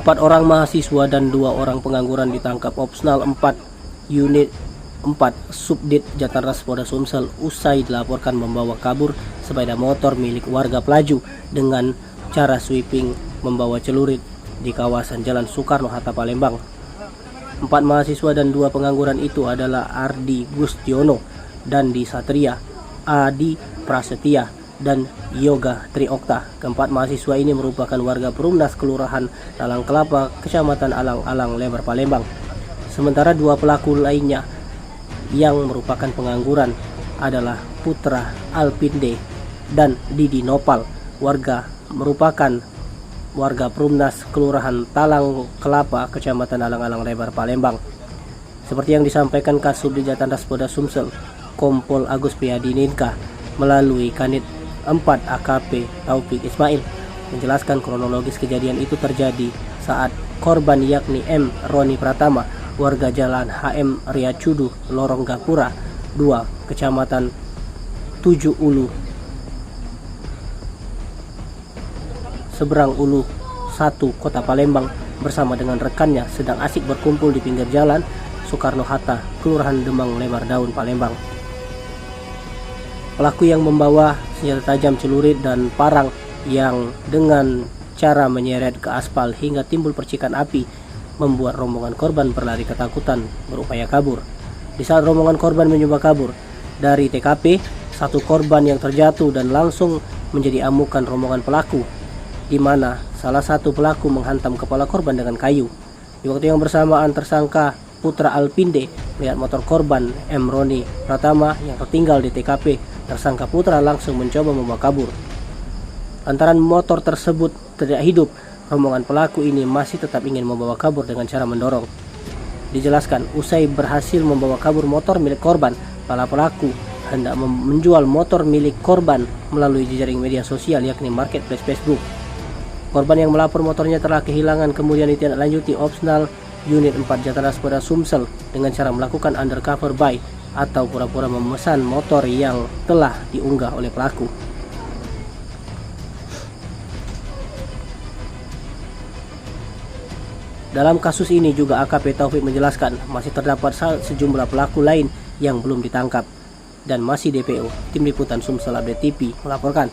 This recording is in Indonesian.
4 orang mahasiswa dan 2 orang pengangguran ditangkap Opsnal 4 Unit 4 Subdit Jatanras Polda Sumsel usai dilaporkan membawa kabur sepeda motor milik warga pelaju dengan cara sweeping membawa celurit di kawasan Jalan Soekarno-Hatta, Palembang. 4 mahasiswa dan 2 pengangguran itu adalah Ardi Gustiono, Dandi Satria, Adi Prasetya, dan Yoga Triokta. Keempat mahasiswa ini merupakan warga Perumnas Kelurahan Talang Kelapa, Kecamatan Alang-Alang, Lebar, Palembang. Sementara 2 pelaku lainnya yang merupakan pengangguran adalah Putra Alpinde dan Didi Nopal, merupakan warga Perumnas Kelurahan Talang Kelapa, Kecamatan Alang-Alang, Lebar, Palembang. Seperti yang disampaikan Kasubdit Jatanras Polda Sumsel, Kompol Agus Priyadininka, melalui Kanit 4 AKP Taufik Ismail, menjelaskan kronologis kejadian itu terjadi saat korban yakni M. Roni Pratama, warga Jalan HM Riacudu, Lorong Gapura 2, Kecamatan 7 Ulu, Seberang Ulu 1, Kota Palembang, bersama dengan rekannya sedang asik berkumpul di pinggir jalan Soekarno-Hatta, Kelurahan Demang Lebar Daun, Palembang. Pelaku yang membawa senjata tajam, celurit, dan parang yang dengan cara menyeret ke aspal hingga timbul percikan api membuat rombongan korban berlari ketakutan berupaya kabur. Di saat rombongan korban mencoba kabur dari TKP, 1 korban yang terjatuh dan langsung menjadi amukan rombongan pelaku, di mana salah satu pelaku menghantam kepala korban dengan kayu. Di waktu yang bersamaan, tersangka Putra Alpinde melihat motor korban M. Roni Pratama yang tertinggal di TKP. Tersangka Putra langsung mencoba membawa kabur. Lantaran motor tersebut tidak hidup, rombongan pelaku ini masih tetap ingin membawa kabur dengan cara mendorong. Dijelaskan, usai berhasil membawa kabur motor milik korban, para pelaku hendak menjual motor milik korban melalui jejaring media sosial yakni marketplace Facebook. Korban yang melapor motornya telah kehilangan kemudian ditindaklanjuti Opsnal Unit 4 Jatanras Polda Sumsel dengan cara melakukan undercover buy atau pura-pura memesan motor yang telah diunggah oleh pelaku. Dalam kasus ini juga AKP Taufik menjelaskan masih terdapat sejumlah pelaku lain yang belum ditangkap dan masih DPO. Tim Liputan Sumsel Update TV melaporkan.